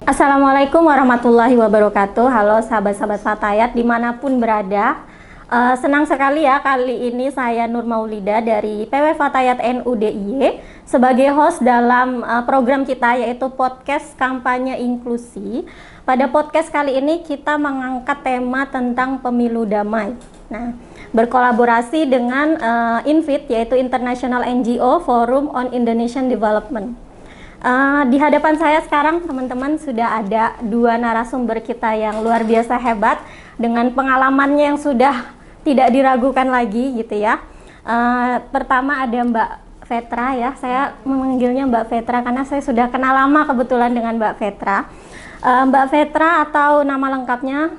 Assalamualaikum warahmatullahi wabarakatuh. Halo sahabat-sahabat Fatayat dimanapun berada. Senang sekali ya kali ini saya Nur Maulida dari PW Fatayat NU DIY sebagai host dalam program kita yaitu podcast kampanye inklusi. Pada podcast kali ini kita mengangkat tema tentang pemilu damai. Nah, berkolaborasi dengan INFIT yaitu International NGO Forum on Indonesian Development. Di hadapan saya sekarang teman-teman sudah ada dua narasumber kita yang luar biasa hebat dengan pengalamannya yang sudah tidak diragukan lagi gitu ya. Pertama ada Mbak Vetra ya, saya memanggilnya Mbak Vetra karena saya sudah kenal lama kebetulan dengan Mbak Vetra. Mbak Vetra atau nama lengkapnya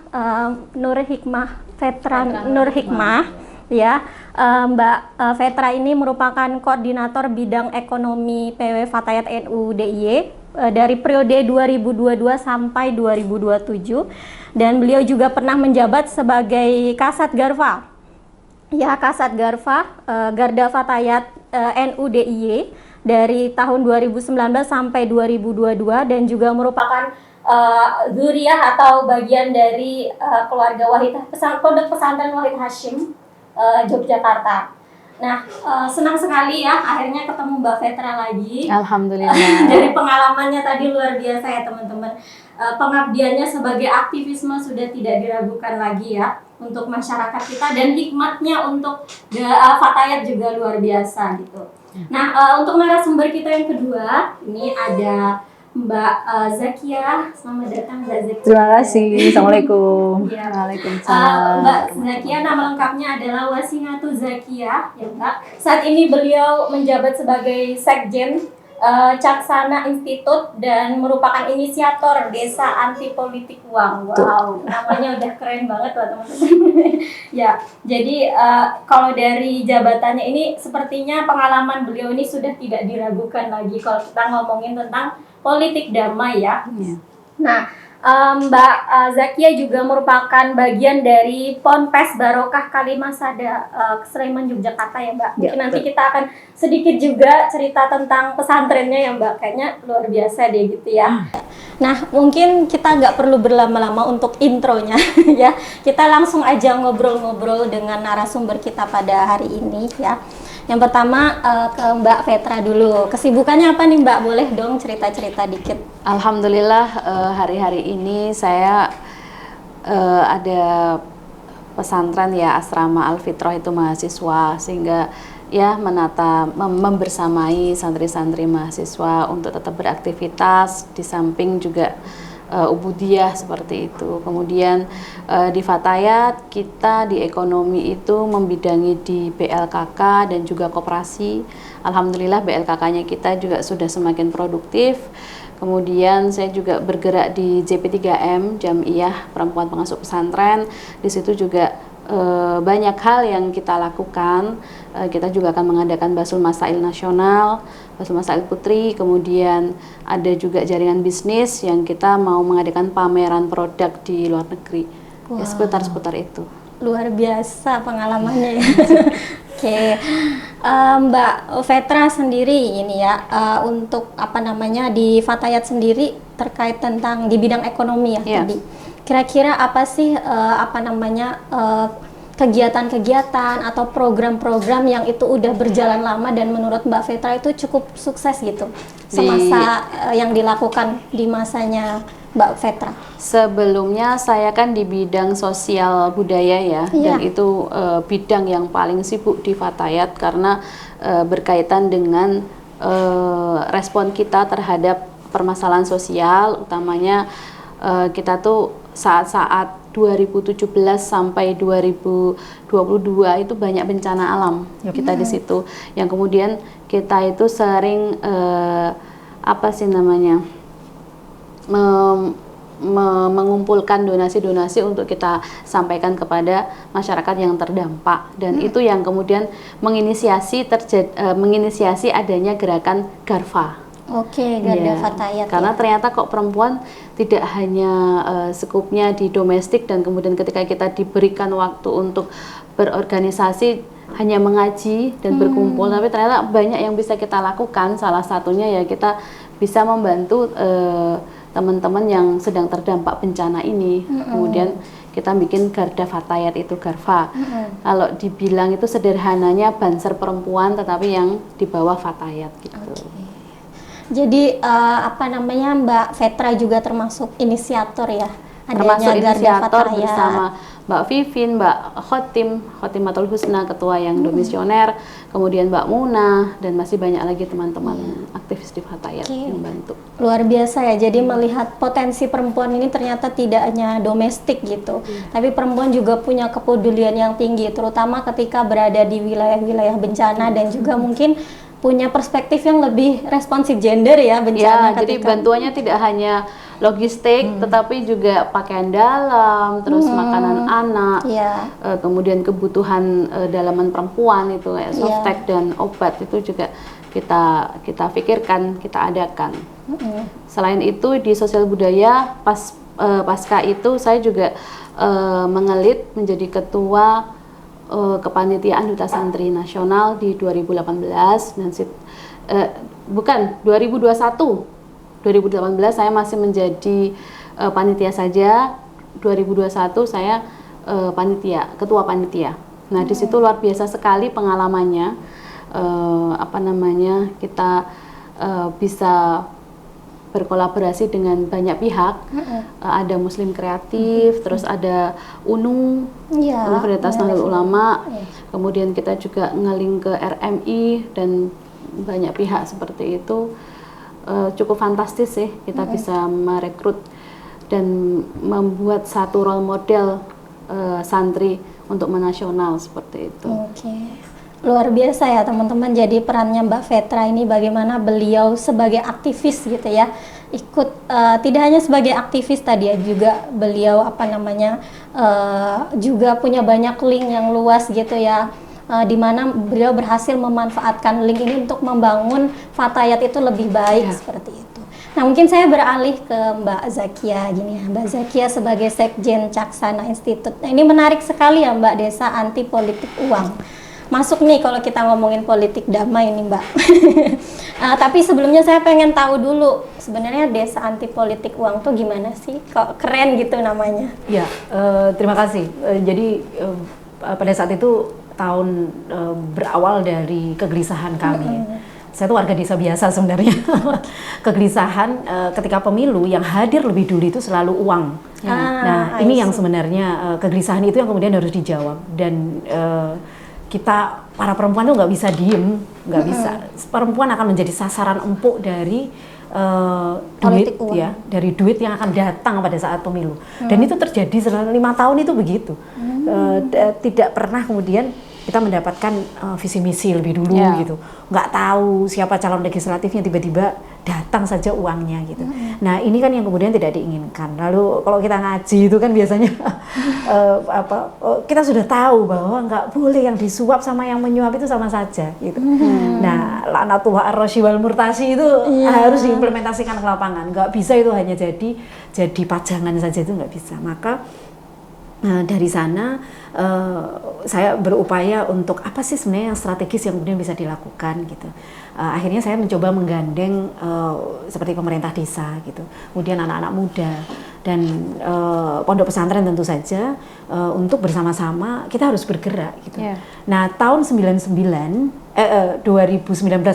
Nur Hikmah Vetra Nur Hikmah. Ya, Mbak Vetra ini merupakan koordinator bidang ekonomi PW Fatayat NU DIY dari periode 2022 sampai 2027 dan beliau juga pernah menjabat sebagai Kasat Garfa. Ya, Kasat Garfa Garda Fatayat NU DIY dari tahun 2019 sampai 2022 dan juga merupakan zuriyah atau bagian dari keluarga Wahid Pondok Pesantren Wahid Hashim Yogyakarta. Nah, senang sekali ya akhirnya ketemu Mbak Vetra lagi. Alhamdulillah. Dari pengalamannya tadi luar biasa ya teman-teman. Pengabdiannya sebagai aktivisme sudah tidak diragukan lagi ya untuk masyarakat kita dan hikmatnya untuk Fatayat juga luar biasa gitu. Nah, untuk narasumber kita yang kedua ini ada Mbak Zakia. Selamat datang Mbak Zakia. Terima kasih. Assalamualaikum. Ya. Waalaikumsalam. Mbak Zakia nama lengkapnya adalah Wasinatu Zakia ya Mbak. Saat ini beliau menjabat sebagai Sekjen Caksana Institut dan merupakan inisiator Desa Anti Politik Uang. Wow, namanya udah keren banget loh teman-teman. Ya, jadi kalau dari jabatannya ini sepertinya pengalaman beliau ini sudah tidak diragukan lagi kalau kita ngomongin tentang politik damai ya. Nah, Mbak Zakia juga merupakan bagian dari Ponpes Barokah Kalimasada Sleman Yogyakarta ya Mbak. Mungkin nanti kita akan sedikit juga cerita tentang pesantrennya ya Mbak. Kayaknya luar biasa deh gitu ya. Nah, mungkin kita nggak perlu berlama-lama untuk intronya ya. Kita langsung aja ngobrol-ngobrol dengan narasumber kita pada hari ini ya. Yang pertama ke Mbak Vetra dulu. Kesibukannya apa nih Mbak? Boleh dong cerita-cerita dikit. Alhamdulillah hari-hari ini saya ada pesantren ya asrama Al-Fitrah itu mahasiswa sehingga ya membersamai santri-santri mahasiswa untuk tetap beraktivitas di samping juga ubudiyah seperti itu. Kemudian di Fatayat kita di ekonomi itu membidangi di BLKK dan juga koperasi. Alhamdulillah BLKK-nya kita juga sudah semakin produktif. Kemudian saya juga bergerak di JP3M Jam'iyah Perempuan Pengasuh Pesantren. Di situ juga banyak hal yang kita lakukan. Kita juga akan mengadakan Basul Masail Nasional, Basul Masail Putri, kemudian ada juga jaringan bisnis yang kita mau mengadakan pameran produk di luar negeri. Wow. Ya, seputar itu. Luar biasa pengalamannya ya. Oke. Mbak Vetra sendiri ini ya untuk apa namanya di Fatayat sendiri terkait tentang di bidang ekonomi ya tadi. Kira-kira apa sih kegiatan-kegiatan atau program-program yang itu udah berjalan lama dan menurut Mbak Vetra itu cukup sukses gitu semasa yang dilakukan di masanya Mbak Vetra? Sebelumnya saya kan di bidang sosial budaya ya, dan itu bidang yang paling sibuk di Fatayat karena berkaitan dengan respon kita terhadap permasalahan sosial, utamanya kita tuh saat-saat 2017 sampai 2022 itu banyak bencana alam kita di situ, yang kemudian kita itu sering mengumpulkan donasi-donasi untuk kita sampaikan kepada masyarakat yang terdampak, dan itu yang kemudian menginisiasi adanya gerakan Garfa. Oke, Garda Fatayat. Karena ternyata kok perempuan tidak hanya sekupnya di domestik, dan kemudian ketika kita diberikan waktu untuk berorganisasi hanya mengaji dan berkumpul, tapi ternyata banyak yang bisa kita lakukan. Salah satunya ya kita bisa membantu teman-teman yang sedang terdampak bencana ini. Kemudian kita bikin Garda Fatayat, itu Garfa. Kalau dibilang itu sederhananya Banser perempuan tetapi yang di bawah Fatayat gitu. Jadi apa namanya, Mbak Vetra juga termasuk inisiator ya? Termasuk Adanya Garda inisiator Fatayat. bersama Mbak Vivin, Mbak Khotimatul Husna, ketua yang domisioner, kemudian Mbak Munah, dan masih banyak lagi teman-teman aktivis di Fatayat yang bantu. Luar biasa ya, jadi melihat potensi perempuan ini ternyata tidak hanya domestik gitu, tapi perempuan juga punya kepedulian yang tinggi, terutama ketika berada di wilayah-wilayah bencana dan juga mungkin punya perspektif yang lebih responsif gender ya bencana. Ya, jadi bantuannya tidak hanya logistik, tetapi juga pakaian dalam, terus makanan anak, kemudian kebutuhan dalaman perempuan itu kayak softtek dan obat itu juga kita pikirkan, kita adakan. Selain itu di sosial budaya pasca itu saya juga mengelit menjadi ketua kepanitiaan Duta Santri Nasional di 2018 dan bukan 2021. 2018 saya masih menjadi panitia saja. 2021 saya ketua panitia. Nah, di situ luar biasa sekali pengalamannya. Kita bisa berkolaborasi dengan banyak pihak. Ada Muslim Kreatif, terus ada UNU, Universitas Nahdlatul Ulama. Kemudian kita juga ngeling ke RMI dan banyak pihak seperti itu. Cukup fantastis sih, kita bisa merekrut dan membuat satu role model santri untuk menasional seperti itu. Luar biasa ya teman-teman, jadi perannya Mbak Vetra ini bagaimana beliau sebagai aktivis gitu ya, ikut tidak hanya sebagai aktivis tadi ya, juga beliau juga punya banyak link yang luas gitu ya, di mana beliau berhasil memanfaatkan link ini untuk membangun Fatayat itu lebih baik seperti itu. Nah, mungkin saya beralih ke Mbak Zakia gini ya, Mbak Zakia sebagai Sekjen Caksana Institute. Nah, ini menarik sekali ya Mbak, Desa Anti Politik Uang. Masuk nih kalau kita ngomongin politik damai nih Mbak. Tapi sebelumnya saya pengen tahu dulu sebenarnya Desa Anti Politik Uang tuh gimana sih? Kok keren gitu namanya? Ya, terima kasih. Jadi pada saat itu tahun berawal dari kegelisahan kami. Saya tuh warga desa biasa sebenarnya. Kegelisahan ketika pemilu yang hadir lebih dulu itu selalu uang. Nah, ini yang sebenarnya kegelisahan itu yang kemudian harus dijawab, dan kita para perempuan tuh nggak bisa diem, nggak bisa. Perempuan akan menjadi sasaran empuk dari duit ya, dari duit yang akan datang pada saat pemilu. Dan itu terjadi selama 5 tahun itu begitu. Tidak pernah kemudian kita mendapatkan visi misi lebih dulu gitu, nggak tahu siapa calon legislatifnya, tiba-tiba datang saja uangnya gitu. Nah, ini kan yang kemudian tidak diinginkan. Lalu kalau kita ngaji itu kan biasanya kita sudah tahu bahwa nggak boleh yang disuap sama yang menyuap itu sama saja gitu. Nah, laknatullah ar-rasyi wal murtasi itu harus diimplementasikan ke lapangan. Nggak bisa itu hanya jadi pajangan saja, itu nggak bisa. Maka dari sana saya berupaya untuk apa sih sebenarnya yang strategis yang kemudian bisa dilakukan gitu. Akhirnya saya mencoba menggandeng seperti pemerintah desa gitu, kemudian anak-anak muda dan pondok pesantren tentu saja, untuk bersama-sama kita harus bergerak gitu. Nah, tahun 2019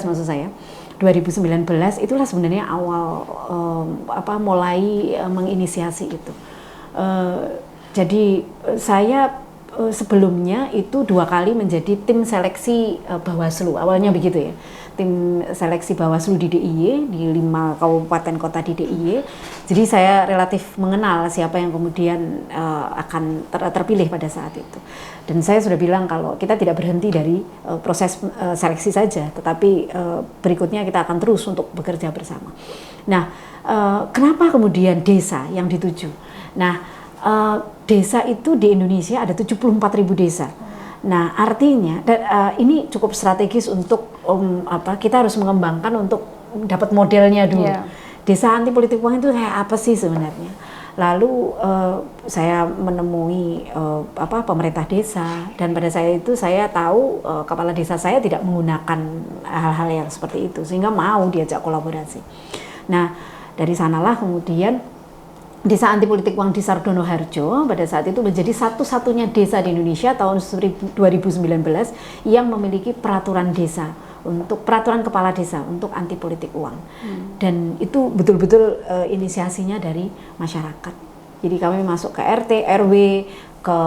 maksud saya, 2019 itulah sebenarnya awal mulai menginisiasi itu. Jadi saya sebelumnya itu 2 kali menjadi tim seleksi Bawaslu, awalnya begitu ya, tim seleksi Bawaslu di DIY, di 5 kabupaten kota di DIY. Jadi saya relatif mengenal siapa yang kemudian akan terpilih pada saat itu. Dan saya sudah bilang kalau kita tidak berhenti dari proses seleksi saja, tetapi berikutnya kita akan terus untuk bekerja bersama. Nah, kenapa kemudian desa yang dituju? Nah, desa itu di Indonesia ada 74.000 desa. Nah, artinya ini cukup strategis untuk kita harus mengembangkan untuk dapat modelnya dulu. Desa anti politik uang itu kayak apa sih sebenarnya? Lalu saya menemui pemerintah desa, dan pada saat itu saya tahu kepala desa saya tidak menggunakan hal-hal yang seperti itu, sehingga mau diajak kolaborasi. Nah, dari sanalah kemudian Desa Anti Politik Uang di Sardono Harjo pada saat itu menjadi satu-satunya desa di Indonesia tahun 2019 yang memiliki peraturan desa, untuk peraturan kepala desa untuk anti politik uang. Dan itu betul-betul inisiasinya dari masyarakat. Jadi kami masuk ke RT, RW, ke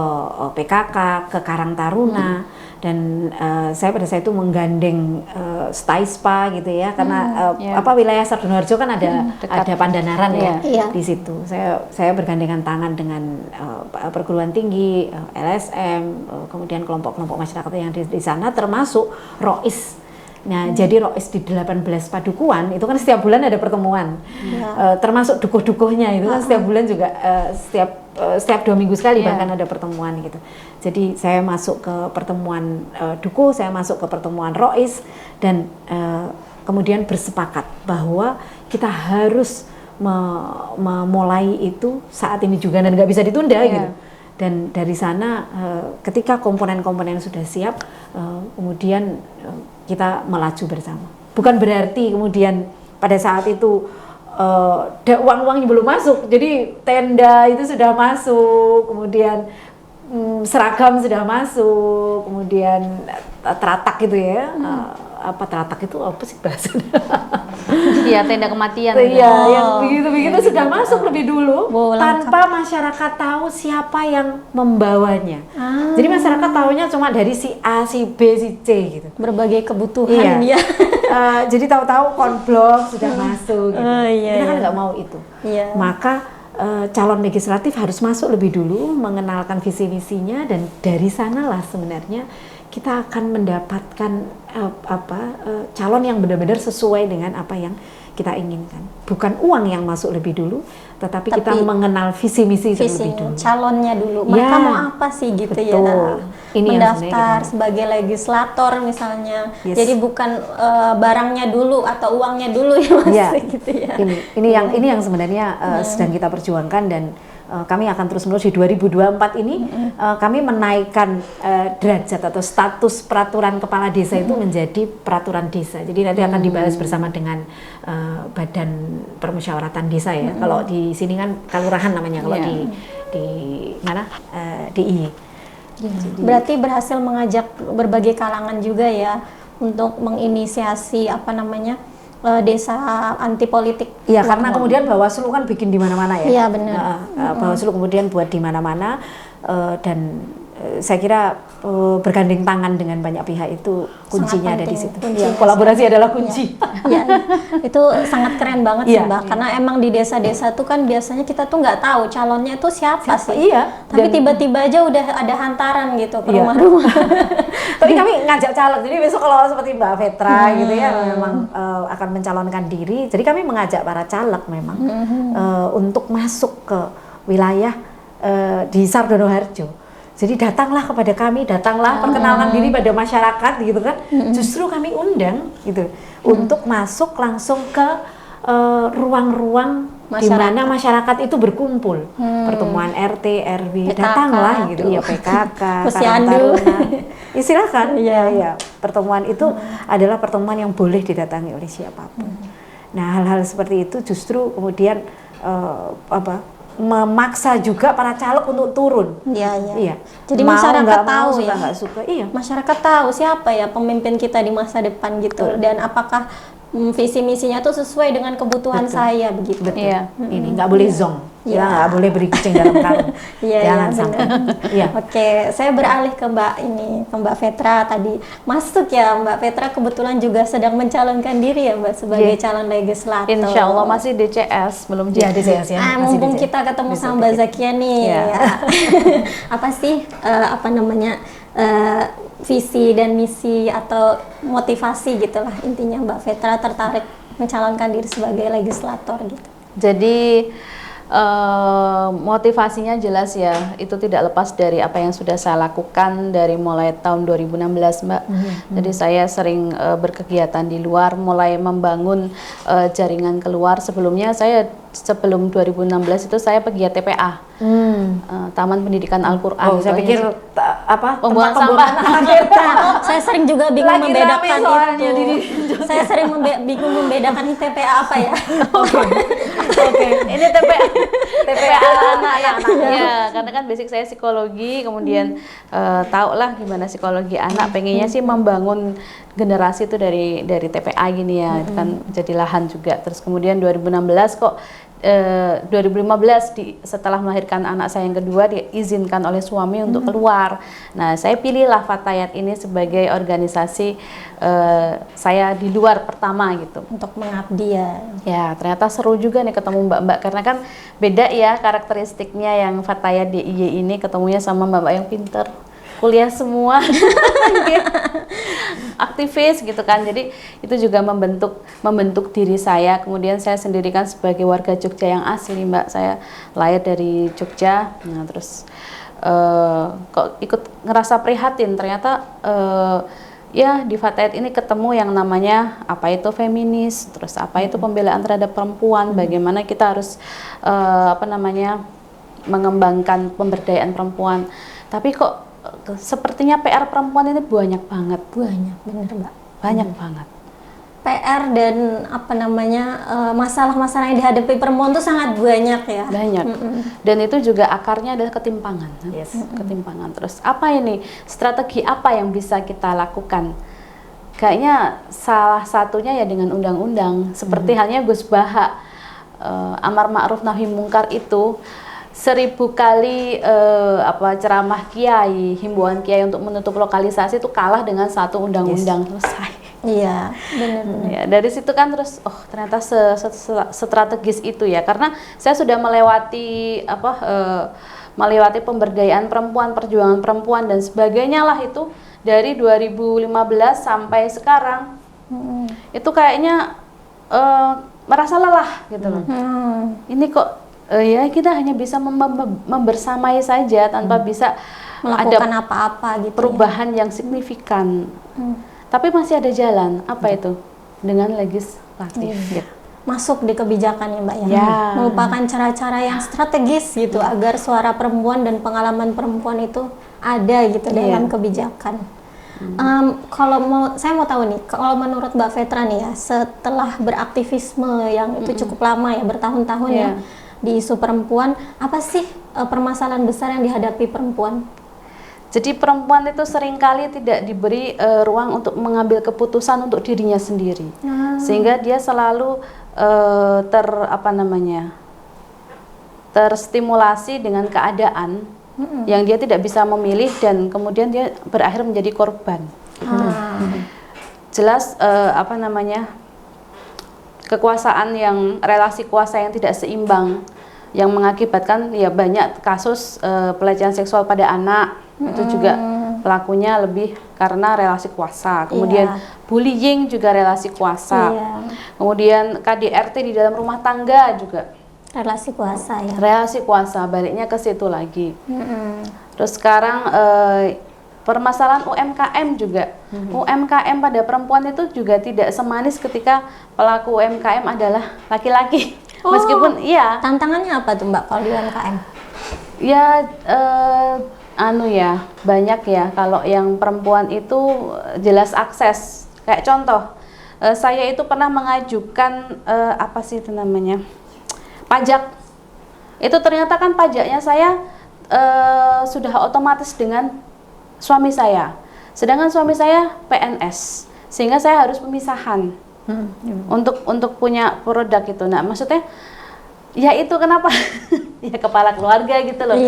PKK, ke Karang Taruna, dan saya pada saat itu menggandeng Staispa gitu ya, karena wilayah Sardono Harjo kan ada Pandanaran ya di situ. Saya bergandengan tangan dengan perguruan tinggi, LSM, kemudian kelompok-kelompok masyarakat yang di sana, termasuk ROIS. Nah, jadi ROIS di 18 padukuan itu kan setiap bulan ada pertemuan, termasuk dukuh-dukuhnya itu kan setiap bulan juga setiap 2 minggu sekali bahkan ada pertemuan gitu. Jadi saya masuk ke pertemuan dukuh, saya masuk ke pertemuan ROIS, dan kemudian bersepakat bahwa kita harus memulai itu saat ini juga dan nggak bisa ditunda gitu. Dan dari sana ketika komponen-komponen sudah siap, kemudian kita melaju bersama. Bukan berarti kemudian pada saat itu uang-uangnya belum masuk, jadi tenda itu sudah masuk, kemudian seragam sudah masuk, kemudian teratak gitu ya. Apa teratak itu apa sih bahasanya? Iya, tenda kematian. Iya, yang begitu-begitu sudah masuk lebih dulu tanpa masyarakat tahu siapa yang membawanya. Jadi masyarakat tahunya cuma dari si A, si B, si C gitu. Berbagai kebutuhan ya. Jadi tahu-tahu konblok sudah masuk gitu. Kita kan nggak mau itu. Maka calon legislatif harus masuk lebih dulu, mengenalkan visi misinya, dan dari sanalah sebenarnya kita akan mendapatkan calon yang benar-benar sesuai dengan apa yang kita inginkan. Bukan uang yang masuk lebih dulu, tetapi kita mengenal visi misi terlebih dulu. Calonnya dulu. Mereka mau apa sih gitu ya? Ini mendaftar sebagai legislator misalnya. Jadi bukan barangnya dulu atau uangnya dulu ya Mas gitu ya. Ini yang sebenarnya sedang kita perjuangkan, dan kami akan terus-menerus di 2024 ini kami menaikkan derajat atau status peraturan kepala desa itu menjadi peraturan desa. Jadi nanti akan dibahas bersama dengan Badan Permusyawaratan Desa ya. Kalau di sini kan kelurahan namanya, kalau di mana DIY. Berarti berhasil mengajak berbagai kalangan juga ya untuk menginisiasi desa anti politik. Iya, karena kemudian Bawaslu kan bikin di mana-mana ya. Iya, benar. Bawaslu kemudian buat di mana-mana, dan saya kira bergandeng tangan dengan banyak pihak itu kuncinya ada di situ. Kolaborasi adalah kunci. Ya, itu sangat keren banget sih Mbak, karena emang di desa-desa tuh kan biasanya kita tuh nggak tahu calonnya itu siapa sih. Tapi tiba-tiba aja udah ada hantaran gitu ke rumah-rumah. Tapi kami ngajak caleg, jadi besok kalau seperti Mbak Vetra gitu ya memang akan mencalonkan diri, jadi kami mengajak para caleg memang untuk masuk ke wilayah di Sardono Harjo. Jadi datanglah kepada kami, perkenalkan diri pada masyarakat gitu kan. Justru kami undang gitu untuk masuk langsung ke ruang-ruang di mana masyarakat itu berkumpul. Pertemuan RT, RW, datanglah gitu. Ya PKK, Karang Taruna. Silakan. Pertemuan itu adalah pertemuan yang boleh didatangi oleh siapapun. Nah, hal-hal seperti itu justru kemudian memaksa juga para caleg untuk turun. Iya. Jadi masyarakat tahu ya. Nggak suka. Masyarakat tahu siapa ya pemimpin kita di masa depan gitu. Dan apakah visi misinya tuh sesuai dengan kebutuhan saya begitu. Ini nggak boleh zong. Ya, nggak boleh beri kucing dalam karung. Jangan sampai. Oke, saya beralih ke Mbak Vetra tadi. Masuk ya Mbak Vetra, kebetulan juga sedang mencalonkan diri ya Mbak sebagai calon legislator. Insya Allah masih DCS, belum jadi DCS ya. Mumpung kita ketemu sama Mbak Zakia nih. Apa sih visi dan misi atau motivasi gitulah intinya Mbak Vetra tertarik mencalonkan diri sebagai legislator gitu. Jadi motivasinya jelas ya, itu tidak lepas dari apa yang sudah saya lakukan dari mulai tahun 2016 Mbak. Jadi saya sering berkegiatan di luar, mulai membangun jaringan keluar. Sebelumnya saya sebelum 2016 itu saya pegiat TPA, Taman Pendidikan Al-Quran. Oh, saya pikir Pembuangan tempat pembuangan Nah, saya sering juga bingung Lagi membedakan rame soalnya itu. Saya sering bingung membedakan ini TPA apa ya. Oke. Ini TPA, TPA anak-anak ya. ya, karena kan basic saya psikologi, kemudian tahu lah gimana psikologi anak. Pengennya sih membangun generasi itu dari TPA gini ya, itu kan jadi lahan juga. Terus kemudian 2016 kok 2015 setelah melahirkan anak saya yang kedua diizinkan oleh suami untuk keluar. Nah, saya pilihlah Fatayat ini sebagai organisasi saya di luar pertama gitu. Untuk mengabdi ya. Ya, ternyata seru juga nih ketemu mbak-mbak, karena kan beda ya karakteristiknya. Yang Fatayat DIY ini ketemunya sama mbak-mbak yang pinter, kuliah semua, aktivis gitu kan. Jadi itu juga membentuk diri saya. Kemudian saya sendirikan sebagai warga Jogja yang asli, Mbak. Saya lahir dari Jogja. Nah, terus kok ikut ngerasa prihatin, ternyata ya di Fatayat ini ketemu yang namanya apa itu feminis, terus apa itu pembelaan terhadap perempuan, bagaimana kita harus mengembangkan pemberdayaan perempuan. Tapi kok sepertinya PR perempuan ini banyak banget. Banyak, bener Mbak. Banyak banget. PR dan masalah-masalah yang dihadapi perempuan itu sangat banyak ya. Banyak. Dan itu juga akarnya adalah ketimpangan. Yes. Ketimpangan. Terus apa ini? Strategi apa yang bisa kita lakukan? Kayaknya salah satunya ya dengan undang-undang. Seperti halnya Gus Baha, Amar Ma'ruf Nahi Mungkar itu 1000 kali ceramah kiai, himbauan kiai untuk menutup lokalisasi itu kalah dengan satu undang-undang. Selesai. Iya, benar-benar. Ya, dari situ kan terus ternyata strategis itu ya, karena saya sudah melewati melewati pemberdayaan perempuan, perjuangan perempuan dan sebagainya lah itu dari 2015 sampai sekarang. Itu kayaknya merasa lelah gitu loh. Ini kok ya kita hanya bisa membersamai saja tanpa bisa Melakukan ada apa-apa gitu. perubahan yang signifikan. Tapi masih ada jalan. Apa itu? Dengan legislatif. Gitu. Masuk di kebijakan ya Mbak ya. Ya. Merupakan cara-cara yang strategis gitu agar suara perempuan dan pengalaman perempuan itu ada gitu dalam kebijakan. Saya mau tahu nih, kalau menurut Mbak Vetra nih ya, setelah beraktivisme yang itu cukup lama ya, bertahun-tahun ya di isu perempuan, apa sih permasalahan besar yang dihadapi perempuan? Jadi perempuan itu seringkali tidak diberi ruang untuk mengambil keputusan untuk dirinya sendiri, sehingga dia selalu terstimulasi dengan keadaan yang dia tidak bisa memilih dan kemudian dia berakhir menjadi korban. Jelas kekuasaan relasi kuasa yang tidak seimbang yang mengakibatkan ya banyak kasus pelecehan seksual pada anak. Itu juga pelakunya lebih karena relasi kuasa. Kemudian bullying juga relasi kuasa. Kemudian KDRT di dalam rumah tangga juga relasi kuasa ya. Relasi kuasa, baliknya ke situ lagi. Terus sekarang permasalahan UMKM juga. UMKM pada perempuan itu juga tidak semanis ketika pelaku UMKM adalah laki-laki. Meskipun tantangannya apa tuh Mbak kalau di UMKM? Ya banyak ya. Kalau yang perempuan itu jelas akses. Kayak contoh, saya itu pernah mengajukan pajak. Itu ternyata kan pajaknya saya sudah otomatis dengan suami saya. Sedangkan suami saya PNS, sehingga saya harus pemisahan untuk punya produk itu. Nah, maksudnya ya itu kenapa ya kepala keluarga gitu loh.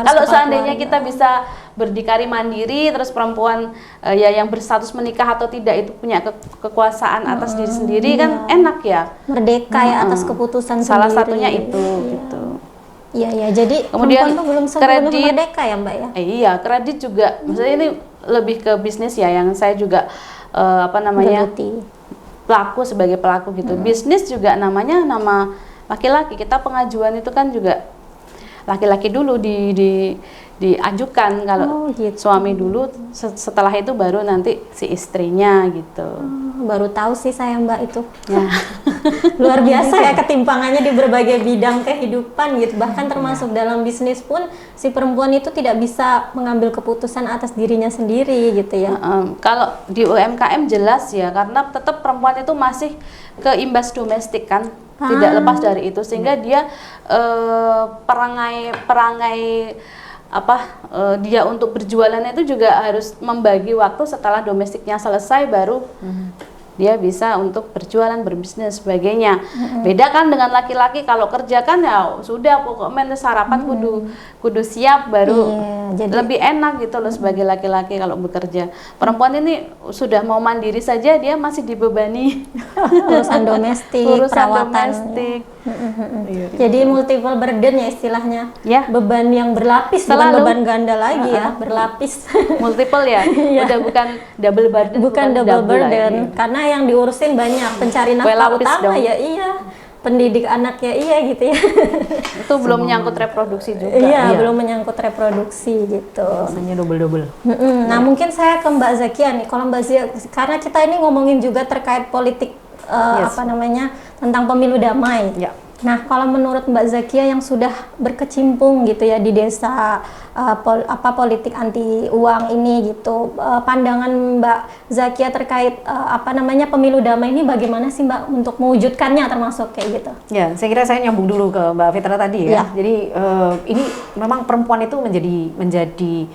Kalau seandainya kita bisa berdikari mandiri, terus perempuan yang berstatus menikah atau tidak itu punya kekuasaan atas diri sendiri kan enak ya. Merdeka ya atas keputusan salah sendiri. Satunya itu gitu. Iya, jadi kemudian perempuan tuh belum sepenuhnya merdeka ya Mbak ya. Iya, kredit juga. Maksudnya ini lebih ke bisnis ya, yang saya juga pelaku sebagai pelaku gitu. Bisnis juga namanya nama laki-laki. Kita pengajuan itu kan juga laki-laki dulu diajukan, kalau suami dulu, setelah itu baru nanti si istrinya gitu. Baru tahu sih saya Mbak itu. Ya. Luar biasa ya ketimpangannya di berbagai bidang kehidupan gitu. Bahkan termasuk dalam bisnis pun si perempuan itu tidak bisa mengambil keputusan atas dirinya sendiri gitu ya. Kalau di UMKM jelas ya, karena tetap perempuan itu masih keimbas domestik kan, tidak lepas dari itu, sehingga dia perangai dia untuk berjualan itu juga harus membagi waktu setelah domestiknya selesai baru dia bisa untuk berjualan, berbisnis sebagainya. Beda kan dengan laki-laki, kalau kerja kan ya sudah pokoknya sarapan kudu siap baru jadi lebih enak gitu loh sebagai laki-laki kalau bekerja. Perempuan ini sudah mau mandiri saja dia masih dibebani urusan domestik, urusan perawatan. domestik. Jadi multiple burden ya istilahnya. Ya. Beban yang berlapis, bukan Selalu. beban ganda lagi ya, berlapis. Multiple ya, udah bukan double burden, Bukan double burden, lagi. karena yang diurusin banyak, pencari Kue nafkah lapis utama dong. ya iya, pendidik anaknya iya gitu ya. Itu belum menyangkut reproduksi juga. Iya, belum menyangkut reproduksi gitu. Rasanya double-double. Nah mungkin saya ke Mbak Zakia nih, kalau Mbak Zakia, karena kita ini ngomongin juga terkait politik tentang pemilu damai. Ya. Nah kalau menurut Mbak Zakia yang sudah berkecimpung gitu ya di desa politik anti uang ini gitu, pandangan Mbak Zakia terkait pemilu damai ini bagaimana sih Mbak untuk mewujudkannya termasuk kayak gitu? Ya, saya kira saya nyambung dulu ke Mbak Fitra tadi ya. Ya. Jadi ini memang perempuan itu menjadi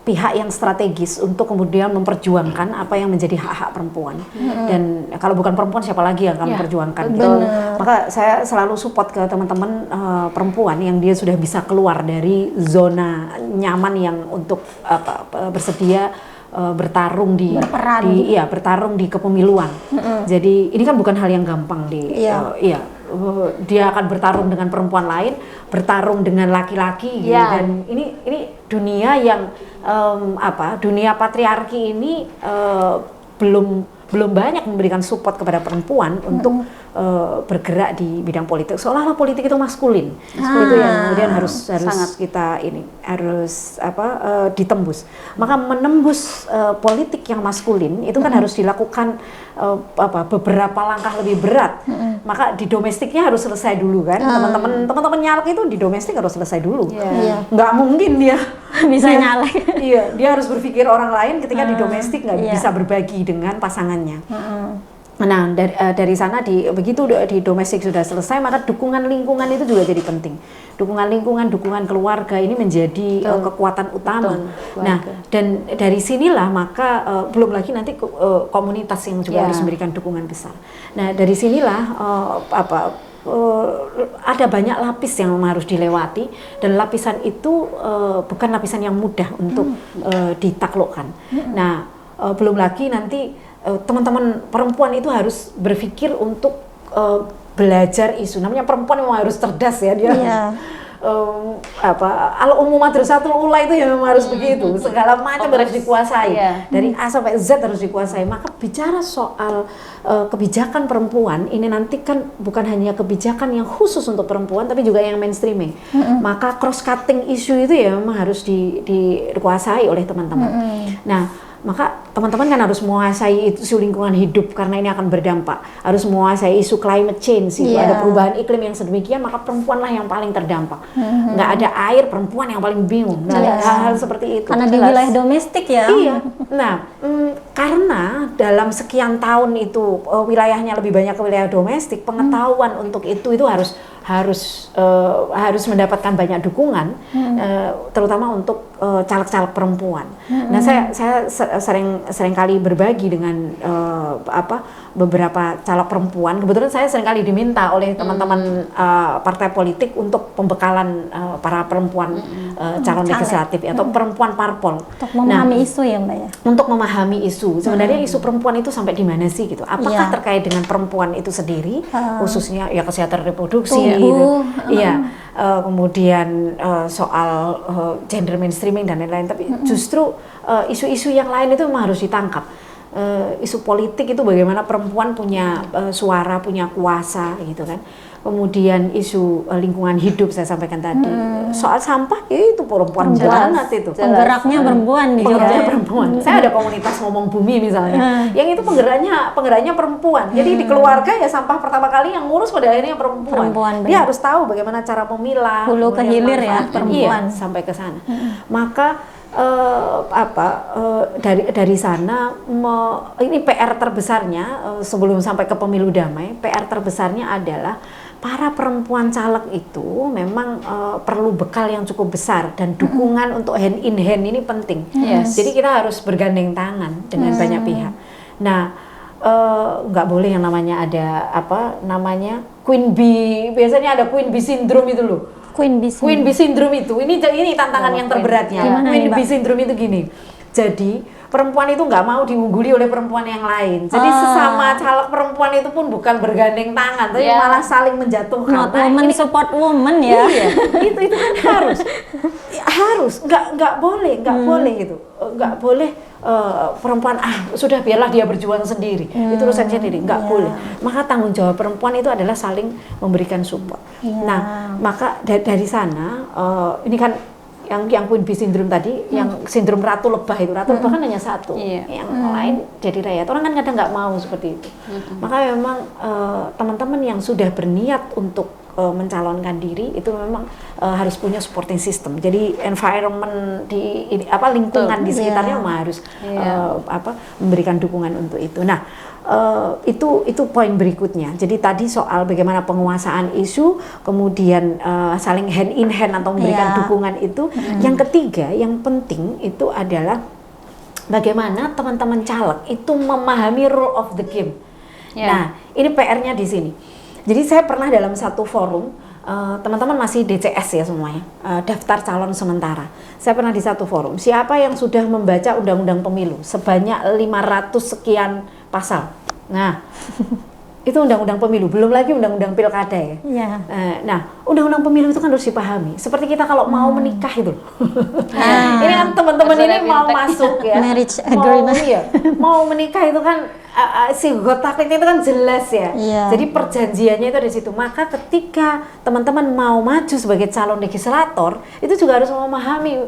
pihak yang strategis untuk kemudian memperjuangkan apa yang menjadi hak-hak perempuan. Dan kalau bukan perempuan siapa lagi yang akan memperjuangkan? betul. Maka saya selalu support ke teman-teman perempuan yang dia sudah bisa keluar dari zona nyaman yang untuk bersedia bertarung bertarung di kepemiluan. Jadi ini kan bukan hal yang gampang dia akan bertarung dengan perempuan lain, bertarung dengan laki-laki gitu. Dan ini dunia yang dunia patriarki ini belum banyak memberikan support kepada perempuan untuk bergerak di bidang politik. Seolah-olah politik itu maskulin. Itu yang kemudian harus kita harus ditembus. Maka menembus politik yang maskulin itu kan harus dilakukan beberapa langkah lebih berat. Maka di domestiknya harus selesai dulu kan. Teman-teman nyalek itu di domestik harus selesai dulu. Nggak mungkin dia bisa nyalek. Iya, dia harus berpikir orang lain ketika di domestik nggak bisa berbagi dengan pasangannya. Nah, dari sana begitu di domestik sudah selesai, maka dukungan lingkungan itu juga jadi penting. Dukungan lingkungan, dukungan keluarga ini menjadi kekuatan utama. Nah, dan dari sinilah maka belum lagi nanti komunitas yang juga harus memberikan dukungan besar. Nah, dari sinilah ada banyak lapis yang harus dilewati, dan lapisan itu bukan lapisan yang mudah untuk ditaklukkan. Nah, belum lagi nanti teman-teman perempuan itu harus berpikir untuk belajar isu. Namanya perempuan memang harus cerdas ya dia. Al-umum madrasatul ula itu ya memang harus begitu. Segala macam harus dikuasai. Dari A sampai Z harus dikuasai. Maka bicara soal kebijakan perempuan ini nanti kan bukan hanya kebijakan yang khusus untuk perempuan, tapi juga yang mainstreaming. Maka cross cutting isu itu ya memang harus dikuasai oleh teman-teman. Nah, maka teman-teman kan harus menguasai isu lingkungan hidup karena ini akan berdampak. Harus menguasai isu climate change, itu ada perubahan iklim yang sedemikian, maka perempuanlah yang paling terdampak. Nggak ada air, perempuan yang paling bingung. Nah, hal-hal seperti itu. Karena di wilayah domestik ya. Iya. Nah, karena dalam sekian tahun itu wilayahnya lebih banyak ke wilayah domestik, pengetahuan untuk itu harus mendapatkan banyak dukungan, terutama untuk caleg-caleg perempuan. Nah, saya sering kali berbagi dengan beberapa caleg perempuan. Kebetulan saya sering kali diminta oleh teman-teman partai politik untuk pembekalan para perempuan calon legislatif atau perempuan parpol. Untuk memahami isu ya Mbak ya? Untuk memahami isu. Sebenarnya isu perempuan itu sampai di mana sih gitu? Apakah terkait dengan perempuan itu sendiri, khususnya ya kesehatan reproduksi, kemudian soal gender mainstreaming dan lain-lain. Tapi justru isu-isu yang lain itu memang harus ditangkap. isu politik itu bagaimana perempuan punya suara, punya kuasa gitu kan. Kemudian isu lingkungan hidup saya sampaikan tadi. Soal sampah ya itu perempuan banget itu. Penggeraknya perempuan nih. Penggeraknya perempuan. Saya ada komunitas ngomong bumi misalnya. Yang itu penggeraknya perempuan. Jadi di keluarga ya sampah pertama kali yang ngurus pada akhirnya perempuan. Dia harus tahu bagaimana cara memilah. Hulu ke hilir ya perempuan. Iya, sampai ke sana. Maka dari sana ini PR terbesarnya sebelum sampai ke pemilu damai, PR terbesarnya adalah para perempuan caleg itu memang perlu bekal yang cukup besar dan dukungan untuk hand in hand ini penting. Jadi kita harus bergandeng tangan dengan banyak pihak. Nah, nggak boleh yang namanya ada Queen Bee, biasanya ada Queen Bee syndrome itu loh. Queen Bee syndrome itu, ini tantangan yang terberatnya. Queen Bee syndrome itu gini. Jadi perempuan itu nggak mau diungguli oleh perempuan yang lain. Jadi sesama caleg perempuan itu pun bukan bergandeng tangan, tapi malah saling menjatuhkan. Woman support woman ya. Iya, itu kan harus nggak boleh gitu, nggak boleh perempuan sudah biarlah dia berjuang sendiri, itu urusan sendiri, nggak boleh. Maka tanggung jawab perempuan itu adalah saling memberikan support. Nah, maka dari sana ini kan yang Queen Bee syndrome tadi, yang sindrom ratu lebah itu, ratu lebah kan hanya satu, yang lain jadi rakyat. Orang kan kadang nggak mau seperti itu. Maka memang teman-teman yang sudah berniat untuk mencalonkan diri itu memang harus punya supporting system. Jadi environment lingkungan di sekitarnya harus memberikan dukungan untuk itu. Nah, itu poin berikutnya. Jadi tadi soal bagaimana penguasaan isu, kemudian saling hand in hand atau memberikan dukungan itu. Yang ketiga, yang penting itu adalah bagaimana teman-teman caleg itu memahami rule of the game. Nah, ini PR-nya di sini. Jadi saya pernah dalam satu forum, teman-teman masih DCS ya semuanya, daftar calon sementara. Saya pernah di satu forum, siapa yang sudah membaca undang-undang pemilu sebanyak 500 sekian pasal. Nah, itu undang-undang pemilu, belum lagi undang-undang pilkada ya. Nah, undang-undang pemilu itu kan harus dipahami. Seperti kita kalau mau menikah itu. Ini kan teman-teman ini mau masuk ya. Marriage agreement. Mau menikah itu kan si gotaknya itu kan jelas ya. Jadi perjanjiannya itu di situ. Maka ketika teman-teman mau maju sebagai calon legislator, itu juga harus memahami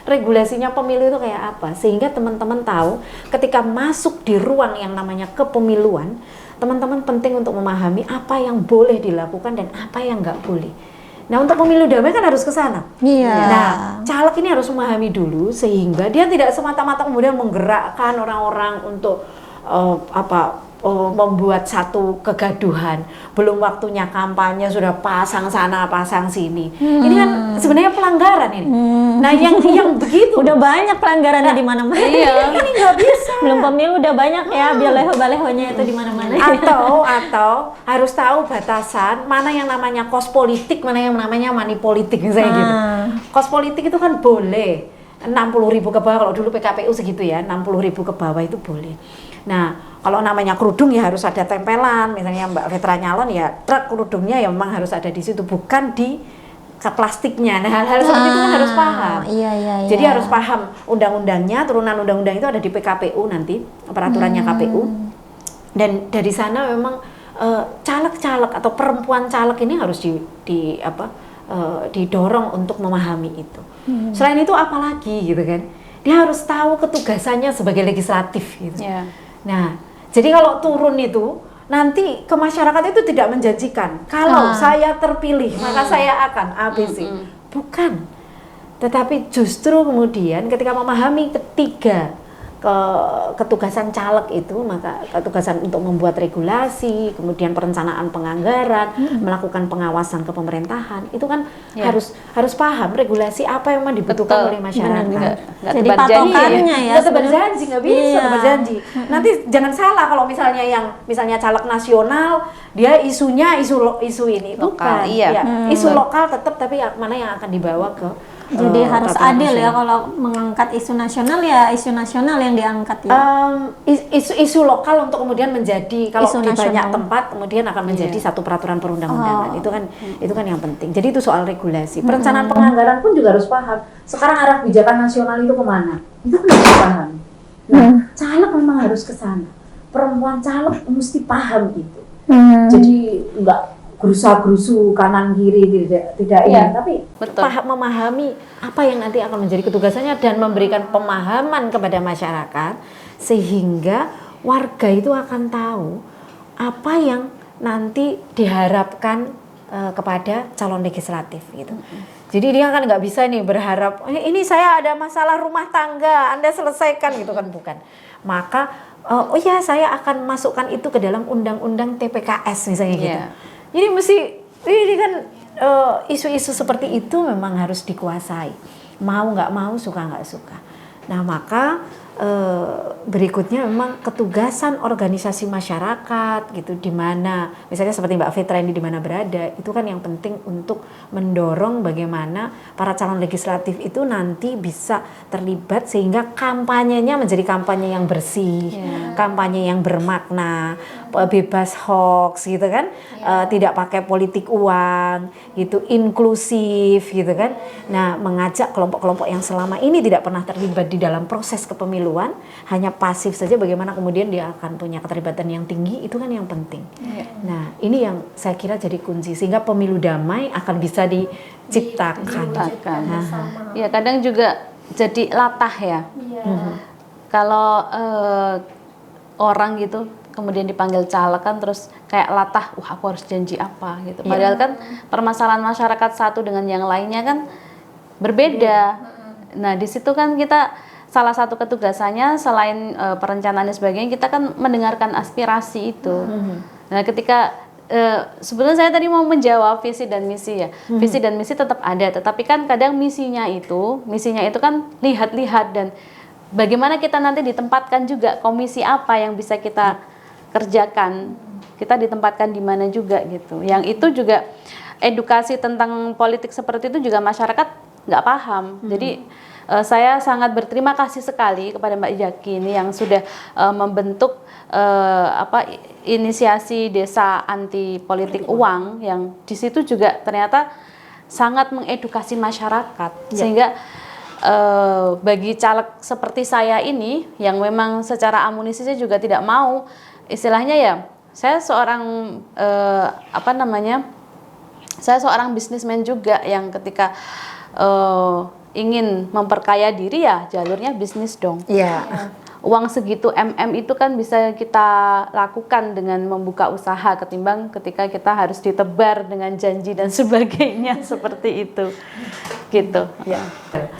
regulasinya pemilu itu kayak apa, sehingga teman-teman tahu ketika masuk di ruang yang namanya kepemiluan, teman-teman penting untuk memahami apa yang boleh dilakukan dan apa yang nggak boleh. Nah, untuk pemilu damai kan harus ke sana. Nah, caleg ini harus memahami dulu sehingga dia tidak semata-mata kemudian menggerakkan orang-orang untuk membuat satu kegaduhan. Belum waktunya kampanye sudah pasang sana pasang sini. Ini kan sebenarnya pelanggaran ini. Nah, yang begitu udah banyak pelanggarannya di mana-mana. Ini nggak bisa. Belum pemilu udah banyak ya baleho-balehonya itu di mana-mana. Atau harus tahu batasan mana yang namanya kos politik, mana yang namanya money politik misalnya gitu. Kos politik itu kan boleh 60.000 ke bawah, kalau dulu PKPU segitu ya, 60.000 ke bawah itu boleh. Nah, kalau namanya kerudung ya harus ada tempelan, misalnya Mbak Vetra nyalon ya truk kerudungnya ya memang harus ada di situ, bukan di plastiknya. Nah, hal-hal seperti itu kan harus paham. Jadi harus paham undang-undangnya, turunan undang-undang itu ada di PKPU nanti, peraturannya KPU. Dan dari sana memang caleg-caleg atau perempuan caleg ini harus didorong untuk memahami itu. Selain itu apalagi gitu kan, dia harus tahu ketugasannya sebagai legislatif gitu. Nah, jadi kalau turun itu nanti ke masyarakat itu tidak menjanjikan kalau saya terpilih maka saya akan ABC. Bukan. Tetapi justru kemudian ketika memahami ketiga ketugasan caleg itu, maka ketugasan untuk membuat regulasi, kemudian perencanaan penganggaran, melakukan pengawasan ke pemerintahan, itu kan harus paham regulasi apa yang memang dibutuhkan oleh masyarakat. Jadi patokannya ya. Nggak berjanji, nggak bisa berjanji. Nanti jangan salah kalau misalnya caleg nasional, dia isunya isu ini, lokal, bukan. Isu lokal tetap, tapi mana yang akan dibawa ke jadi harus adil ya kalau mengangkat isu nasional ya isu nasional yang diangkat ya. Isu lokal untuk kemudian menjadi kalau Isu di nasional. banyak tempat kemudian akan menjadi satu peraturan perundang-undangan. Itu kan yang penting. Jadi itu soal regulasi. Perencanaan penganggaran pun juga harus paham. Sekarang arah kebijakan nasional itu kemana? Itu kan harus paham. Nah, caleg memang harus ke sana. Perempuan caleg mesti paham itu. Jadi enggak gerusa-gerusu kanan kiri, tidak ini, tapi Betul. memahami apa yang nanti akan menjadi ketugasannya dan memberikan pemahaman kepada masyarakat sehingga warga itu akan tahu apa yang nanti diharapkan kepada calon legislatif gitu. Jadi dia kan nggak bisa nih berharap ini saya ada masalah rumah tangga Anda selesaikan gitu kan, bukan. Maka oh ya saya akan masukkan itu ke dalam undang-undang TPKS misalnya gitu. Yeah. Jadi mesti ini kan isu-isu seperti itu memang harus dikuasai. Mau nggak mau, suka nggak suka. Nah maka berikutnya memang ketugasan organisasi masyarakat gitu, di mana misalnya seperti Mbak Fitra ini di mana berada, itu kan yang penting untuk mendorong bagaimana para calon legislatif itu nanti bisa terlibat sehingga kampanyenya menjadi kampanye yang bersih, kampanye yang bermakna, bebas hoax gitu kan, tidak pakai politik uang gitu, inklusif gitu kan. Nah mengajak kelompok-kelompok yang selama ini tidak pernah terlibat di dalam proses kepemiluan, hanya pasif saja, bagaimana kemudian dia akan punya keterlibatan yang tinggi, itu kan yang penting. Nah ini yang saya kira jadi kunci sehingga pemilu damai akan bisa diciptakan. Ya kadang juga jadi latah ya. Kalau orang gitu kemudian dipanggil caleg kan terus kayak latah, aku harus janji apa gitu. Padahal kan permasalahan masyarakat satu dengan yang lainnya kan berbeda. Nah di situ kan kita salah satu ketugasannya selain perencanaan dan sebagainya, kita kan mendengarkan aspirasi itu. Nah ketika sebenarnya saya tadi mau menjawab visi dan misi ya. Visi dan misi tetap ada, tetapi kan kadang misinya itu kan lihat-lihat dan bagaimana kita nanti ditempatkan juga, komisi apa yang bisa kita kerjakan, kita ditempatkan di mana juga gitu. Yang itu juga edukasi tentang politik seperti itu juga masyarakat nggak paham. Jadi saya sangat berterima kasih sekali kepada Mbak Jaki ini yang sudah membentuk inisiasi desa anti politik uang, yang di situ juga ternyata sangat mengedukasi masyarakat, sehingga bagi caleg seperti saya ini yang memang secara amunisinya juga tidak mau, istilahnya ya saya seorang saya seorang bisnismen juga yang ketika ingin memperkaya diri ya jalurnya bisnis dong. Uang segitu itu kan bisa kita lakukan dengan membuka usaha ketimbang ketika kita harus ditebar dengan janji dan sebagainya seperti itu. Gitu.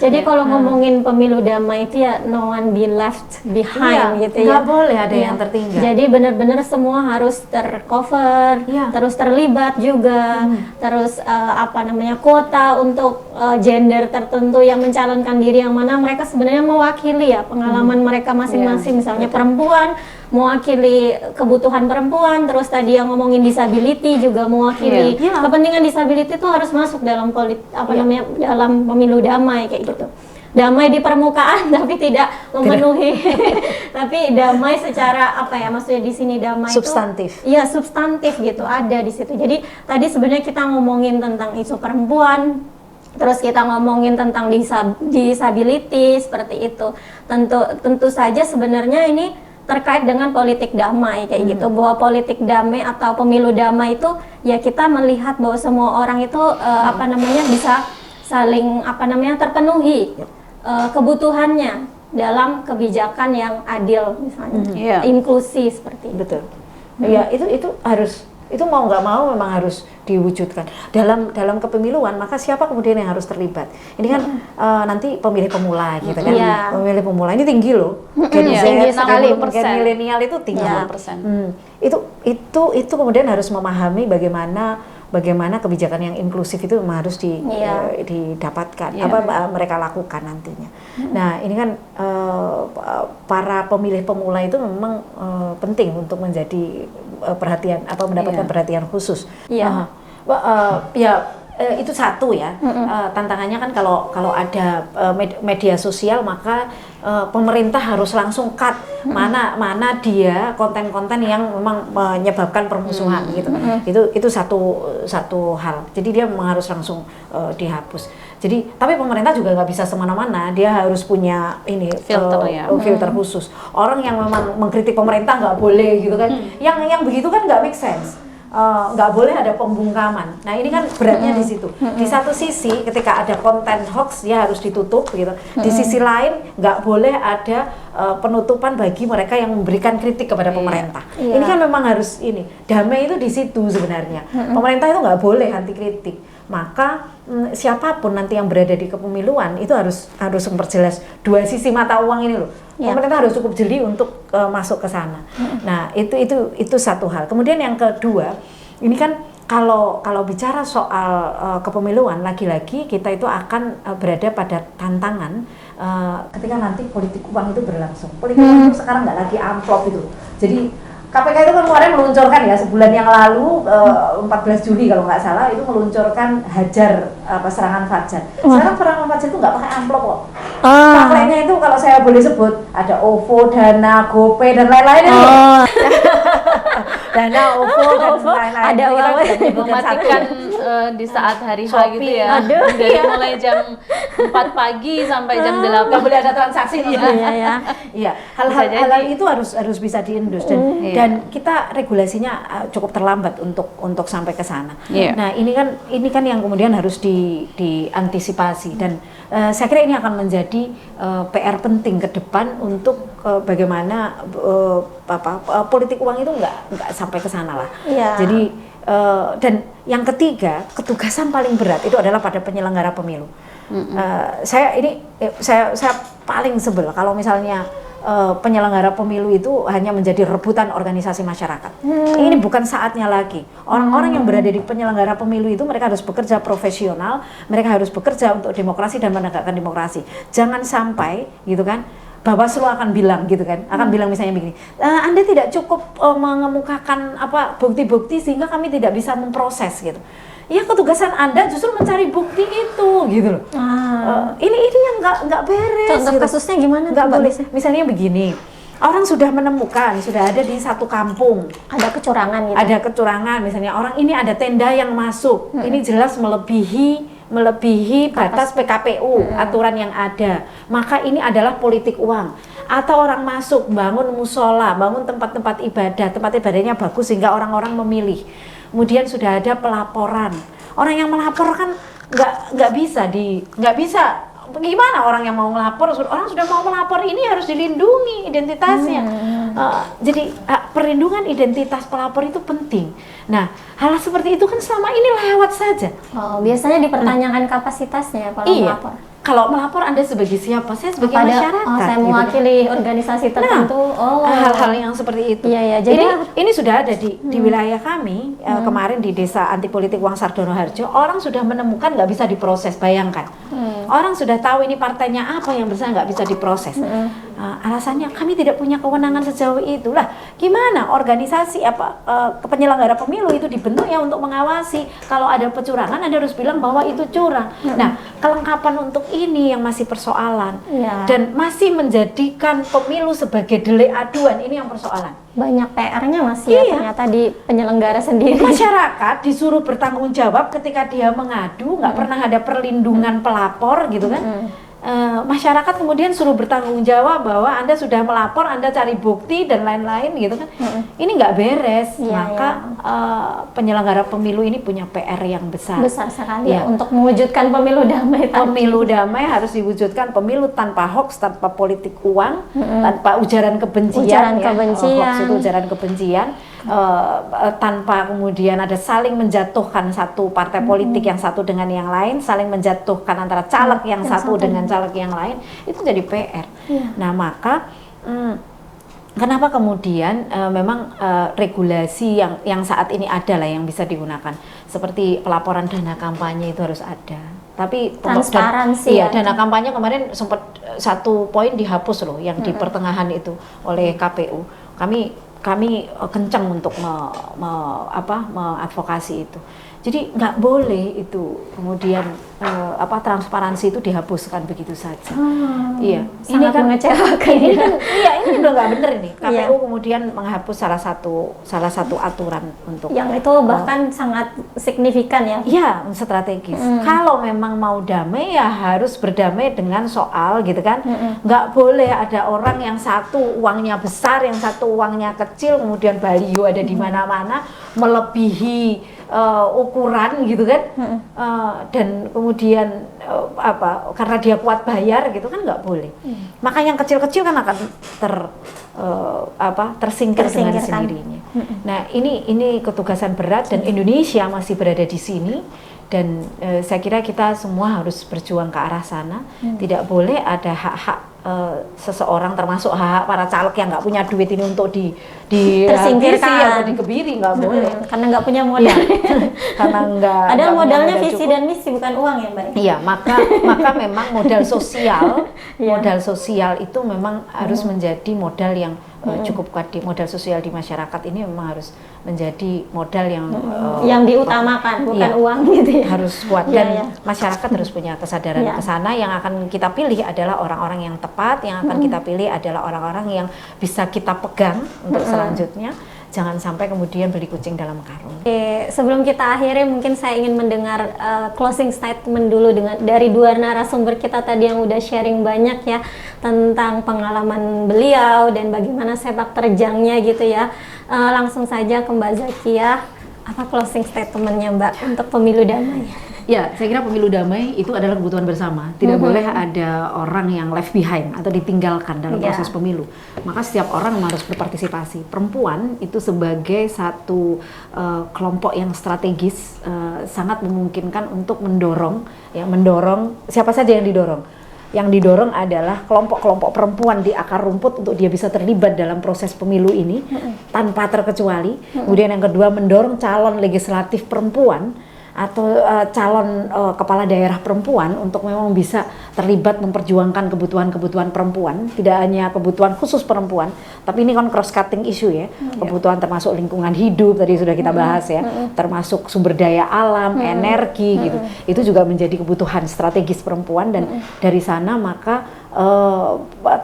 Jadi kalau ngomongin pemilu damai itu ya no one be left behind gitu ya. Nggak boleh ada yang tertinggal. Jadi benar-benar semua harus tercover, terus terlibat juga, terus kuota untuk gender tertentu yang mencalonkan diri yang mana mereka sebenarnya mewakili ya pengalaman mereka masing-masing, misalnya perempuan mewakili kebutuhan perempuan, terus tadi yang ngomongin disability juga mewakili kepentingan disability itu harus masuk dalam dalam pemilu damai kayak gitu. Damai di permukaan tapi tidak memenuhi tapi damai secara maksudnya di sini damai substantif. Substantif gitu ada di situ. Jadi tadi sebenarnya kita ngomongin tentang isu perempuan, terus kita ngomongin tentang disability seperti itu. Tentu saja sebenarnya ini terkait dengan politik damai kayak gitu, bahwa politik damai atau pemilu damai itu ya kita melihat bahwa semua orang itu bisa saling terpenuhi kebutuhannya dalam kebijakan yang adil misalnya, inklusif seperti itu. Betul. Ya itu harus, itu mau nggak mau memang harus diwujudkan dalam kepemiluan. Maka siapa kemudian yang harus terlibat? Ini kan nanti pemilih pemula gitu kan. Pemilih pemula ini tinggi loh. Tinggi sekali, gen milenial itu tinggi. Itu kemudian harus memahami bagaimana kebijakan yang inklusif itu memang harus didapatkan, mereka lakukan nantinya. Nah ini kan para pemilih pemula itu memang penting untuk menjadi mendapatkan perhatian khusus. itu satu ya. Tantangannya kan kalau ada media sosial maka pemerintah harus langsung cut mana dia konten-konten yang memang menyebabkan permusuhan gitu. Itu satu hal. Jadi dia memang harus langsung dihapus. Jadi tapi pemerintah juga nggak bisa semena-mana, dia harus punya ini filter khusus. Orang yang memang mengkritik pemerintah nggak boleh gitu kan. Yang begitu kan nggak make sense. Nggak boleh ada pembungkaman. Nah ini kan beratnya di situ. Di satu sisi ketika ada konten hoax dia harus ditutup gitu. Di sisi lain nggak boleh ada penutupan bagi mereka yang memberikan kritik kepada pemerintah. Ini kan memang harus ini damai itu di situ sebenarnya. Pemerintah itu nggak boleh anti kritik. Maka siapapun nanti yang berada di kepemiluan itu harus memperjelas dua sisi mata uang ini loh. Pemerintah harus cukup jeli untuk masuk ke sana. Nah, itu satu hal. Kemudian yang kedua, ini kan kalau bicara soal kepemiluan, lagi-lagi kita itu akan berada pada tantangan ketika nanti politik uang itu berlangsung. Politik uang itu sekarang nggak lagi amplop itu. Jadi KPK itu kan kemarin meluncurkan ya sebulan yang lalu 14 Juli kalau nggak salah itu meluncurkan hajar serangan fajar. Sekarang serangan fajar itu nggak pakai amplop kok. Pakainya itu kalau saya boleh sebut ada OVO, Dana, GoPay dan lain-lain itu. Dana, OVO dan lain-lain. Ada mematikan di saat hari H gitu ya. Dari mulai jam 4 pagi sampai jam 8 nggak boleh ada transaksi. Iya. Hal-hal itu harus bisa diindus dan kita regulasinya cukup terlambat untuk sampai ke sana. Nah, ini kan yang kemudian harus diantisipasi dan saya kira ini akan menjadi PR penting ke depan untuk bagaimana politik uang itu nggak sampai ke sana lah. Jadi dan yang ketiga, ketugasan paling berat itu adalah pada penyelenggara pemilu. Saya paling sebel kalau misalnya penyelenggara pemilu itu hanya menjadi rebutan organisasi masyarakat. Ini bukan saatnya lagi. Orang-orang yang berada di penyelenggara pemilu itu mereka harus bekerja profesional, mereka harus bekerja untuk demokrasi dan menegakkan demokrasi. Jangan sampai gitu kan, Bawaslu akan bilang gitu kan, akan bilang misalnya begini, Anda tidak cukup mengemukakan bukti-bukti sehingga kami tidak bisa memproses gitu. Ya ketugasan Anda justru mencari bukti itu gitu loh. Ini yang nggak beres. Contoh gitu. kasusnya gimana? Nggak boleh. Misalnya begini, orang sudah menemukan, sudah ada di satu kampung Ada kecurangan gitu. ada kecurangan, misalnya orang ini ada tenda yang masuk, ini jelas melebihi batas PKPU aturan yang ada, maka ini adalah politik uang. Atau orang masuk bangun musola, bangun tempat-tempat ibadah, tempat ibadahnya bagus sehingga orang-orang memilih. Kemudian sudah ada pelaporan. Orang yang melapor kan nggak bisa gimana orang yang mau melapor? Orang sudah mau melapor ini harus dilindungi identitasnya. Jadi perlindungan identitas pelapor itu penting. Nah, hal seperti itu kan selama ini lewat saja. Biasanya dipertanyakan kapasitasnya kalau melapor. Kalau melapor Anda sebagai siapa? Saya sebagai masyarakat. Saya mewakili organisasi tertentu. Hal-hal yang seperti itu. Jadi ini sudah ada di wilayah kami kemarin di Desa Anti Politik Uang Sardono Harjo. Orang sudah menemukan nggak bisa diproses. Bayangkan, orang sudah tahu ini partainya apa yang bisa nggak bisa diproses. Alasannya kami tidak punya kewenangan sejauh itulah. Gimana organisasi penyelenggara pemilu itu dibentuk ya untuk mengawasi. Kalau ada kecurangan Anda harus bilang bahwa itu curang. Nah, kelengkapan untuk ini yang masih persoalan dan masih menjadikan pemilu sebagai delik aduan, ini yang persoalan. Banyak PR-nya masih ya ternyata di penyelenggara sendiri. Masyarakat disuruh bertanggung jawab ketika dia mengadu, nggak pernah ada perlindungan pelapor gitu kan. Masyarakat kemudian suruh bertanggung jawab bahwa Anda sudah melapor, Anda cari bukti dan lain-lain gitu kan. Ini nggak beres. Maka penyelenggara pemilu ini punya PR yang besar. Besar sekali untuk mewujudkan pemilu damai. Pemilu damai harus diwujudkan, pemilu tanpa hoax, tanpa politik uang, tanpa ujaran kebencian. Hoax itu ujaran kebencian. Tanpa kemudian ada saling menjatuhkan satu partai politik yang satu dengan yang lain, saling menjatuhkan antara caleg yang satu dengan caleg yang lain, itu jadi PR. Nah, maka kenapa kemudian memang regulasi yang saat ini ada lah yang bisa digunakan, seperti pelaporan dana kampanye itu harus ada. Tapi transparansi dana kampanye kemarin sempat satu poin dihapus loh yang di pertengahan itu oleh KPU. Kami kami kencang untuk mengadvokasi itu. Jadi nggak boleh itu kemudian transparansi itu dihapuskan begitu saja. Iya, sangat mengecewakan. Ini udah nggak bener nih. KPU Iya. kemudian menghapus salah satu aturan untuk Yang itu bahkan sangat signifikan ya. iya, strategis. Kalau memang mau damai ya harus berdamai dengan soal gitu kan. Nggak boleh ada orang yang satu uangnya besar, yang satu uangnya kecil, kemudian baliho ada di mana-mana melebihi ukuran gitu kan. Dan kemudian karena dia kuat bayar gitu kan nggak boleh. Maka yang kecil-kecil kan akan tersingkir dengan sendirinya. Nah, ini ketugasan berat dan Indonesia masih berada di sini dan saya kira kita semua harus berjuang ke arah sana. Tidak boleh ada hak-hak seseorang, termasuk hak-hak para caleg yang nggak punya duit ini untuk tersingkirkan atau dikebiri, nggak boleh. Karena nggak punya modal. Iya. Karena nggak Ada punya modalnya modal visi cukup. dan misi, bukan uang ya Mbak. Iya, maka memang modal sosial, Iya. modal sosial itu memang harus menjadi modal yang cukup kuat. Modal sosial di masyarakat ini memang harus menjadi modal yang yang diutamakan, bukan iya, uang gitu ya. harus kuat Iya, dan iya. masyarakat harus punya kesadaran Iya. ke sana. Yang akan kita pilih adalah orang-orang yang tepat, yang akan kita pilih adalah orang-orang yang bisa kita pegang untuk selanjutnya. Jangan sampai kemudian beli kucing dalam karung. Oke, sebelum kita akhiri mungkin saya ingin mendengar closing statement dulu dari dua narasumber kita tadi yang udah sharing banyak ya tentang pengalaman beliau dan bagaimana sepak terjangnya gitu ya. Langsung saja ke Mbak Zakiah, apa closing statementnya Mbak untuk pemilu damai? Ya, saya kira pemilu damai itu adalah kebutuhan bersama. Tidak boleh ada orang yang left behind atau ditinggalkan dalam proses pemilu. Maka setiap orang harus berpartisipasi. Perempuan itu sebagai satu kelompok yang strategis sangat memungkinkan untuk mendorong siapa saja yang didorong. Yang didorong adalah kelompok-kelompok perempuan di akar rumput untuk dia bisa terlibat dalam proses pemilu ini tanpa terkecuali. Kemudian yang kedua, mendorong calon legislatif perempuan atau calon kepala daerah perempuan untuk memang bisa terlibat memperjuangkan kebutuhan-kebutuhan perempuan, tidak hanya kebutuhan khusus perempuan, tapi ini kan cross cutting issue ya. Kebutuhan termasuk lingkungan hidup tadi sudah kita bahas ya, termasuk sumber daya alam, energi gitu. Itu juga menjadi kebutuhan strategis perempuan dan dari sana maka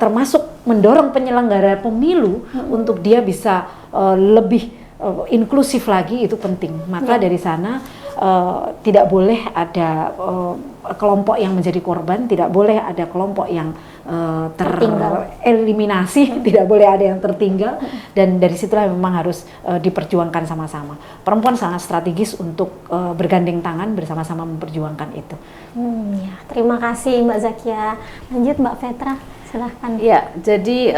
termasuk mendorong penyelenggara pemilu untuk dia bisa lebih inklusif lagi, itu penting. Maka dari sana tidak boleh ada kelompok yang menjadi korban, tidak boleh ada kelompok yang tereliminasi, tidak boleh ada yang tertinggal, dan dari situlah memang harus diperjuangkan sama-sama. Perempuan sangat strategis untuk bergandeng tangan bersama-sama memperjuangkan itu. Ya, terima kasih Mbak Zakiah. Lanjut Mbak Petra, silahkan. Ya, jadi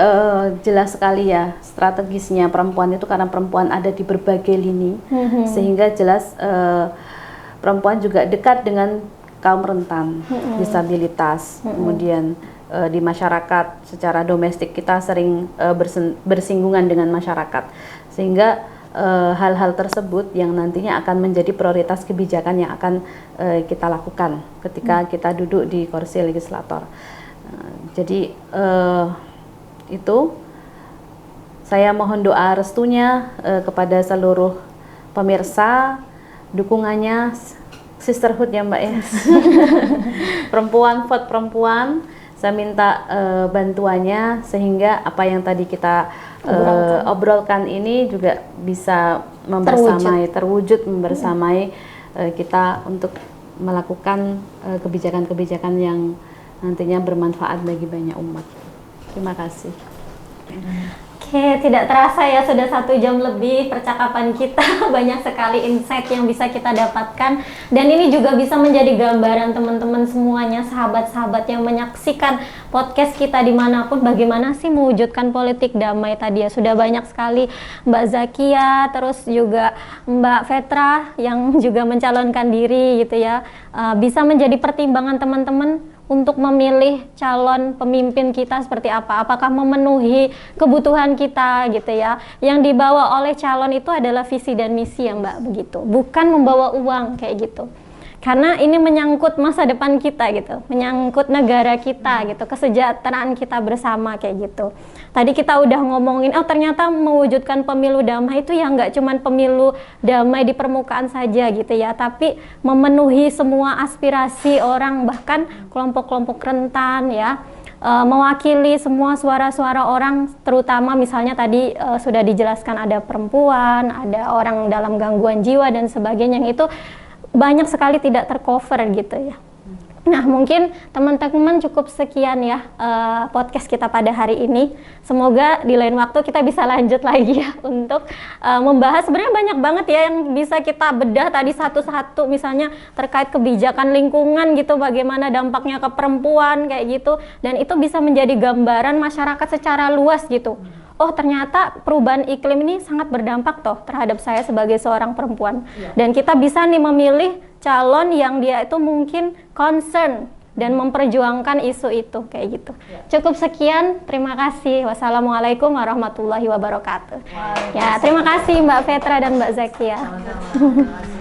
jelas sekali ya strategisnya perempuan itu karena perempuan ada di berbagai lini, sehingga jelas perempuan juga dekat dengan kaum rentan, disabilitas, kemudian di masyarakat secara domestik kita sering bersinggungan dengan masyarakat, sehingga hal-hal tersebut yang nantinya akan menjadi prioritas kebijakan yang akan kita lakukan ketika kita duduk di kursi legislator. Jadi itu saya mohon doa restunya kepada seluruh pemirsa, dukungannya, sisterhood ya Mbak ya. Perempuan vote perempuan, saya minta bantuannya sehingga apa yang tadi kita obrolkan ini juga bisa terwujud membersamai kita untuk melakukan kebijakan-kebijakan yang nantinya bermanfaat bagi banyak umat. Terima kasih. Oke, tidak terasa ya sudah 1 jam lebih percakapan kita. Banyak sekali insight yang bisa kita dapatkan, dan ini juga bisa menjadi gambaran teman-teman semuanya, sahabat-sahabat yang menyaksikan podcast kita dimanapun, bagaimana sih mewujudkan politik damai tadi ya. Sudah banyak sekali Mbak Zakiah, terus juga Mbak Petra yang juga mencalonkan diri gitu ya. Bisa menjadi pertimbangan teman-teman untuk memilih calon pemimpin kita seperti apa, apakah memenuhi kebutuhan kita gitu ya. Yang dibawa oleh calon itu adalah visi dan misi ya Mbak, begitu, bukan membawa uang kayak gitu. karena ini menyangkut masa depan kita gitu, menyangkut negara kita gitu, kesejahteraan kita bersama kayak gitu. Tadi kita udah ngomongin, oh ternyata mewujudkan pemilu damai itu ya nggak cuman pemilu damai di permukaan saja gitu ya, tapi memenuhi semua aspirasi orang, bahkan kelompok-kelompok rentan ya, mewakili semua suara-suara orang, terutama misalnya tadi sudah dijelaskan ada perempuan, ada orang dalam gangguan jiwa dan sebagainya, yang itu banyak sekali tidak tercover gitu ya. Nah, mungkin teman-teman cukup sekian ya podcast kita pada hari ini. Semoga di lain waktu kita bisa lanjut lagi ya untuk membahas, sebenarnya banyak banget ya yang bisa kita bedah tadi satu-satu, misalnya terkait kebijakan lingkungan gitu, bagaimana dampaknya ke perempuan kayak gitu, dan itu bisa menjadi gambaran masyarakat secara luas gitu. Oh ternyata perubahan iklim ini sangat berdampak toh terhadap saya sebagai seorang perempuan. Dan kita bisa nih memilih calon yang dia itu mungkin concern dan memperjuangkan isu itu kayak gitu. Cukup sekian, terima kasih. Wassalamualaikum warahmatullahi wabarakatuh. Ya, terima kasih Mbak Petra dan Mbak Zakia. Sama-sama.